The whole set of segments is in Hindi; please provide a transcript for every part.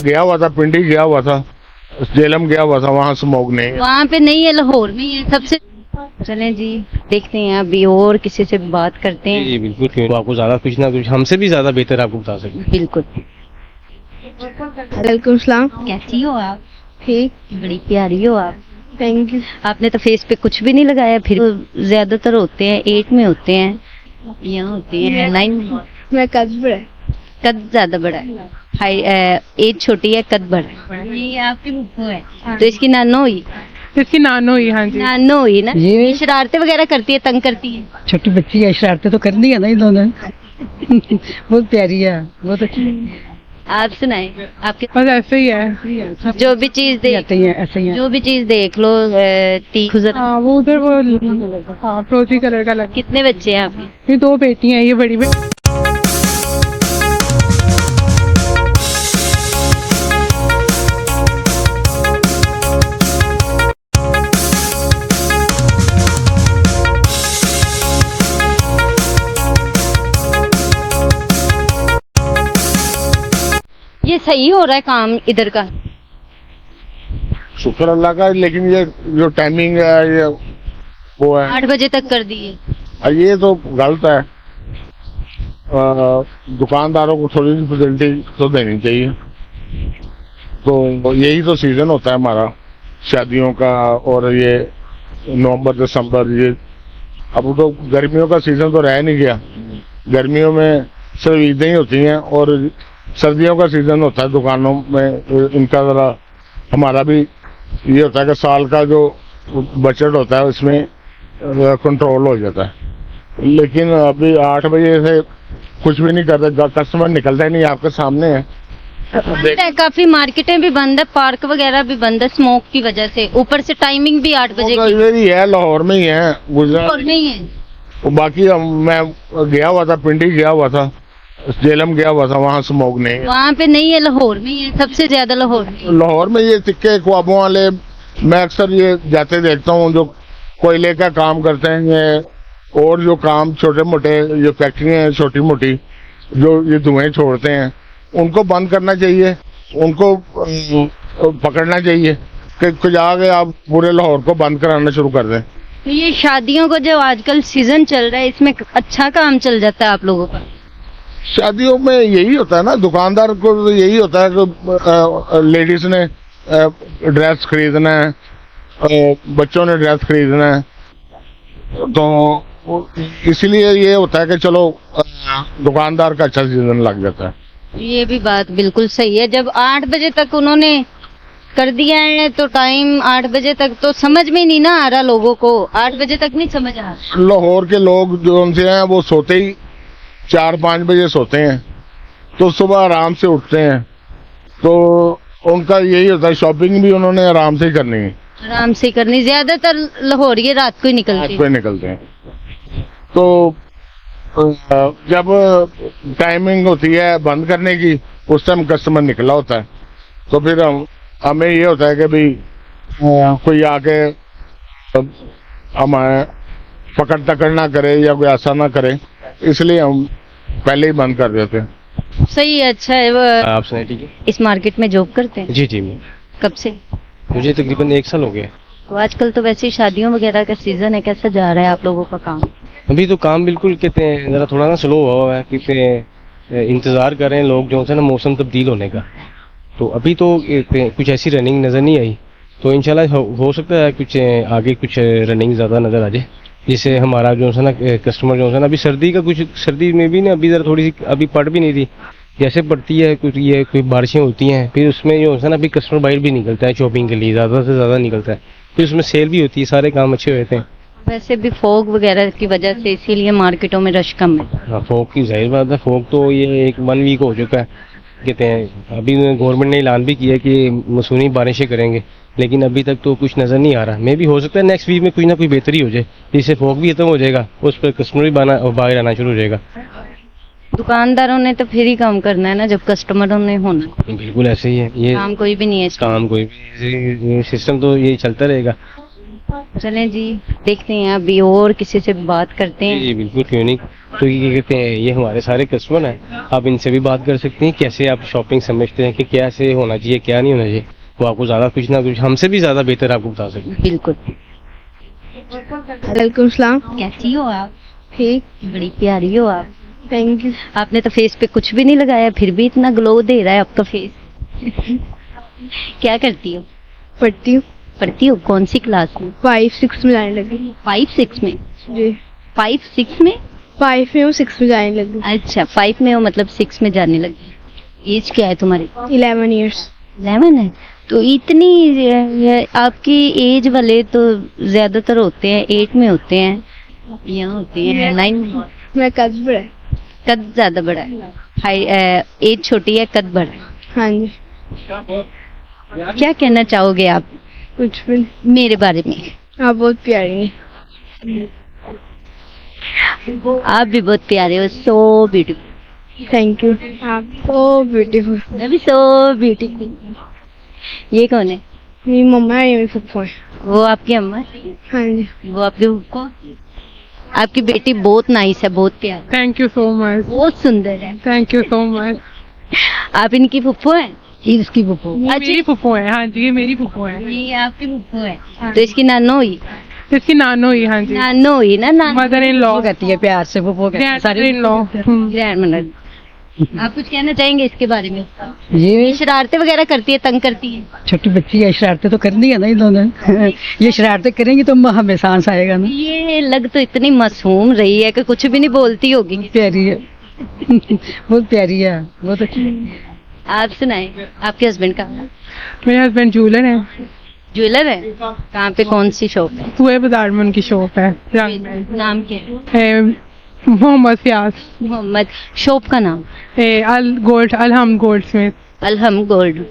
गया हुआ था, पिंडी गया हुआ था, जेलम गया हुआ था, वहाँ स्मोक नहीं है। वहाँ पे नहीं है, लाहौर में ही है सबसे। चलें जी, देखते हैं अभी और किसी से बात करते हैं। जी बिल्कुल, क्यों तो आपको ज्यादा कुछ ना कुछ हमसे भी ज्यादा बेहतर आपको बता सकते। बिल्कुल। वालेकुम सलाम। कैसी हो आप? ठीक, बड़ी प्यारी हो आप। Thank you. आपने तो फेस पे कुछ भी नहीं लगाया, फिर तो ज्यादातर होते हैं 8 में होते हैं, यहाँ होते हैं 9 में। मैं कद बड़ा कद ज्यादा बड़ा है, हाई एज छोटी है, कद बड़ा है। ये आपकी बुप्पू है, तो इसकी नानो हुई। इसकी नानो हुई। हाँ जी। नानो हुई ना। ये शरारतें वगैरह करती है, तंग करती है। छोटी बच्ची है, शरारतें तो करनी है ना इन दोनों। बहुत प्यारी है, बहुत अच्छी आप सुनाए, आपके बस ऐसे ही है। जो भी चीज देख, आते हैं, ऐसे ही है। जो भी चीज देख लो गुजर। हाँ वो उधर वो हाँ फिरोजी कलर का लग। कितने बच्चे हैं आपके? ये 2 बेटी हैं, ये बड़ी बेटी। ये सही हो रहा है काम इधर का? शुक्र अल्लाह का, लेकिन ये जो टाइमिंग है ये वो है, 8 बजे तक कर दिए। ये तो गलत है। दुकानदारों को थोड़ी सी फैसिलिटी तो देनी चाहिए। तो यही तो सीजन होता है हमारा शादियों का, और ये नवंबर दिसंबर, ये अब तो गर्मियों का सीजन तो रह नहीं गया। गर्मियों में सिर्फ ईदें ही होती हैं, और सर्दियों का सीजन होता है दुकानों में। इनका जरा हमारा भी ये होता है कि साल का जो बजट होता है उसमें कंट्रोल हो जाता है। लेकिन अभी 8 बजे से कुछ भी नहीं करते, कस्टमर निकलता ही नहीं, आपके सामने है। काफी मार्केटें भी बंद है, पार्क वगैरह भी बंद है स्मोक की वजह से। ऊपर से टाइमिंग भी 8 बजे की। इधर ही है, लाहौर में ही है, गुजरात लाहौर में ही है। बाकी मैं गया हुआ था, पिंडी गया हुआ था, जेलम गया हुआ था, वहाँ स्मोक नहीं है। वहाँ पे नहीं है, लाहौर में ही है सबसे ज्यादा। लाहौर में लाहौर में ये टिक्के ख्वाबों वाले मैं अक्सर ये जाते देखता हूँ, जो कोयले का काम करते हैं ये, और जो काम छोटे मोटे जो फैक्ट्रियाँ हैं छोटी मोटी जो ये धुएं छोड़ते हैं, उनको बंद करना चाहिए, उनको पकड़ना चाहिए कि कुछ आगे आप पूरे लाहौर को बंद कराना शुरू कर दें। तो ये शादियों को जो आजकल सीजन चल रहा है, इसमें अच्छा काम चल जाता है आप लोगों का। शादियों में यही होता है ना, दुकानदार को तो यही होता है कि लेडीज ने ड्रेस खरीदना है, बच्चों ने ड्रेस खरीदना है, तो इसलिए ये होता है कि चलो दुकानदार का अच्छा सीजन लग जाता है। ये भी बात बिल्कुल सही है। जब 8 बजे तक उन्होंने कर दिया है तो टाइम 8 बजे तक तो समझ में नहीं ना आ रहा लोगों को। 8 बजे तक नहीं समझ आ रहा। लाहौर के लोग जो उनसे हैं वो सोते ही 4-5 बजे सोते हैं, तो सुबह आराम से उठते हैं, तो उनका यही होता है शॉपिंग भी उन्होंने आराम से ही करनी है। आराम से करनी। ज्यादातर लाहौरिये रात को ही निकलते हैं। तो जब टाइमिंग होती है बंद करने की, उस टाइम कस्टमर निकला होता है, तो फिर हमें ये होता है कि भाई कोई आके हमारे पकड़ तकड़ ना करे या कोई ऐसा ना करे, इसलिए हम पहले ही बंद कर देते हैं। सही है, अच्छा है। वो आप सुनाए, ठीक है। इस मार्केट में जॉब करते हैं? जी मैं कब से? मुझे तकरीबन 1 साल हो गया। तो आजकल तो वैसे ही शादियों वगैरह का सीजन है, कैसा जा रहा है आप लोगों का काम? अभी तो काम बिल्कुल कहते हैं जरा थोड़ा ना स्लो हुआ है, कहते इंतजार कर रहे हैं लोग जो है ना मौसम तब्दील होने का। तो अभी तो कुछ ऐसी रनिंग नजर नहीं आई, तो इंशाल्लाह हो सकता है कुछ आगे कुछ रनिंग ज्यादा नजर आ जाए, जिससे हमारा जो है ना कस्टमर जो है ना, अभी सर्दी का कुछ, सर्दी में भी ना अभी जरा थोड़ी सी अभी पड़ भी नहीं रही, जैसे पड़ती है कुछ ये कोई बारिशें होती हैं, फिर उसमें जो है ना अभी कस्टमर बाहर भी निकलता है शॉपिंग के लिए, ज़्यादा से ज़्यादा निकलता है, फिर उसमें सेल भी होती है, सारे काम अच्छे होते हैं। वैसे भी फॉग वगैरह की वजह से इसीलिए मार्केटों में रश कम है। हाँ, फॉग की जाहिर बात है, फॉग तो ये 1 वीक हो चुका है, कहते हैं अभी गवर्नमेंट ने ऐलान भी किया कि मानसूनी बारिशें करेंगे, लेकिन अभी तक तो कुछ नज़र नहीं आ रहा। मे भी हो सकता है नेक्स्ट वीक में कुछ ना कुछ बेहतरी हो जाए, जिससे फॉग भी खत्म हो जाएगा, उस पर कस्टमर भी बाहर आना शुरू हो जाएगा। दुकानदारों ने तो फिर ही काम करना है ना, जब कस्टमरों ने होना। बिल्कुल ऐसे ही है, ये काम कोई भी नहीं है इसका। काम कोई भी, सिस्टम तो यही चलता रहेगा। चलें जी, देखते हैं अभी और किसी से बात करते हैं। जी बिल्कुल, क्यों नहीं। तो ये कहते हैं ये हमारे सारे कस्टमर हैं, आप इनसे भी बात कर सकती हैं कैसे आप शॉपिंग समझते हैं कि क्या से होना चाहिए क्या नहीं होना चाहिए, वो आपको ज़्यादा कुछ ना कुछ हमसे भी ज़्यादा बेहतर आपको बता सकते हैं। बिल्कुल। वालेकुम सलाम। कैसी हो आप? ठीक। बड़ी प्यारी हो आप। Thank you. आपने तो फेस पे कुछ भी नहीं लगाया फिर भी इतना ग्लो दे रहा है आपका फेस। क्या करती हो? पढ़ती हूँ। पढ़ती हो? कौन सी क्लास में? 5-6 में जाने लगी। 5-6 में? जी। 5-6 में? 5 में हूँ, 6 में जाने लगी। अच्छा 5 में हो मतलब 6 में जाने लगी। एज क्या है तुम्हारी? 11 इयर्स। 11 है। तो इतनी आपकी एज वाले तो ज्यादातर होते हैं 8 में होते हैं, यहाँ होते हैं 9 में। मैं कद बड़ा है। कद ज्यादा बड़ा है, हाई एज छोटी है, कद बड़ा है। हाँ जी। क्या कहना चाहोगे आप कुछ भी नहीं। मेरे बारे में? आप बहुत प्यारी हैं। आप भी बहुत प्यारे हो, सो ब्यूटीफुल। Thank you. आप सो ब्यूटीफुल। मैं भी सो ब्यूटीफुल। ये कौन है? मेरी मम्मा है, ये मेरी फूफा है। वो आपकी अम्मा है? हाँ जी। वो आपके फूफा? आपकी बेटी बहुत नाइस है, बहुत प्यारी, थैंक यू सो मच। बहुत सुंदर है। Thank you so much. आप इनकी फुफ्फो हैं? ये इसकी बुपो। ये मेरी फुफ्फो है। हाँ जी, ये मेरी फुफ्फो है। ये आपकी फुफ्फो है तो इसकी नानो हुई? इसकी नानो ही। हाँ जी, नानो हुई ना, नानो। मदर इन लॉ वो कहती है प्यार से बुपो कहती है सारी इन लॉ। ग्रैंड। आप कुछ कहना चाहेंगे इसके बारे में? ये शरारतें वगैरह करती है, तंग करती है? छोटी बच्ची है, शरारतें तो करनी है ना इन्होंने। ये शरारतें करेंगी तो हमें सांस आएगा ना। ये लग तो इतनी मासूम रही है कि कुछ भी नहीं बोलती होगी। प्यारी है। बहुत प्यारी है, बहुत अच्छी। आप सुनाए, आपके हस्बैंड का? मेरे हस्बैंड ज्वेलर है। ज्वेलर है? कहाँ पे, कौन सी शॉप है? सुए बाजार में उनकी शॉप है। रंग में। नाम क्या है? मोहम्मद फयाज। मोहम्मद। शॉप का नाम? अलहम गोल्ड स्मिथ। अलहम गोल्ड।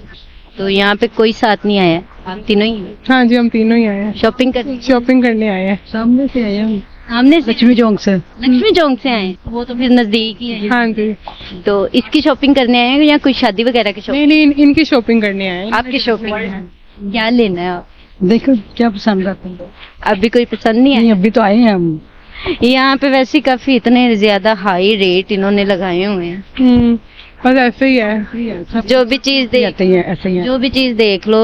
तो यहाँ पे कोई साथ नहीं आया, आप तीनों ही हाँ जी, हम तीनों ही आए हैं। शॉपिंग कर? शॉपिंग करने आए हैं। सामने से आया हूँ, सामने से? लक्ष्मी चौक से। लक्ष्मी चौक से आए? वो तो फिर नजदीक ही है। हाँ जी। तो इसकी शॉपिंग करने आए हैं या कोई शादी वगैरह की शॉपिंग? नहीं, इनकी शॉपिंग करने आए हैं। आपकी शॉपिंग? क्या लेना है आप? देखो क्या पसंद आता है। अभी कोई पसंद नहीं नहीं, है? अभी तो आए हैं हम। यहाँ पे वैसे काफी इतने ज्यादा हाई रेट इन्होंने लगाए हुए हैं। बस ऐसे ही है। जो भी चीज देख, ऐसे ही है, ऐसे ही है। जो भी चीज देख लो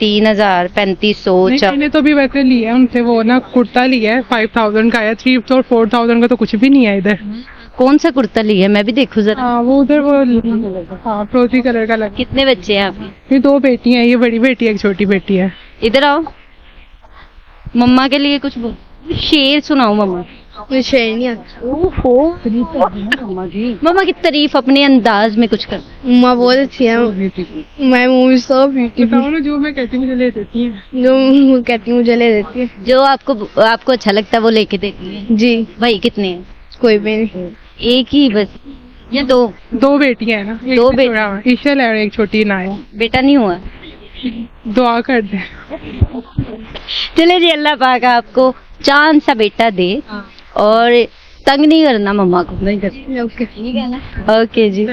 3000, 3500। मैंने तो भी वैसे लिया है उनसे, वो ना कुर्ता लिया है 5000 का है। 3 और 4000 का तो कुछ भी नहीं है इधर। कौन सा कुर्ता लिया है, मैं भी देखूं जरा। हाँ, वो उधर वो हाँ फ्रोजी कलर का लगा। कितने बच्चे हैं आपके? ये 2 बेटी हैं, ये बड़ी बेटी है, एक छोटी बेटी है। इधर आओ, मम्मा के लिए कुछ बोल, शेर सुनाओ मम्मा। मुझे शेर नहीं आता। मम्मा की तारीफ अपने अंदाज में कुछ कर। मम्मा बहुत अच्छी है। मैं मूवी सो ब्यूटीफुल। बताओ ना, जो मैं कहती हूँ मुझे ले देती है। जो वो कहती हूँ मुझे ले देती है। जो आपको अच्छा लगता है वो लेके देती है। जी। भाई कितने हैं? कोई भी नहीं। एक ही बस या दो? 2 बेटियां हैं ना, एक 2 से बेटी। थोड़ा ईशल है और एक छोटी नाया। बेटा नहीं हुआ? दुआ कर दे। चले जी, अल्लाह पाक आपको चांद सा बेटा दे और तंग नहीं करना मम्मा को। नहीं करती। ओके। ठीक है ना? ओके जी।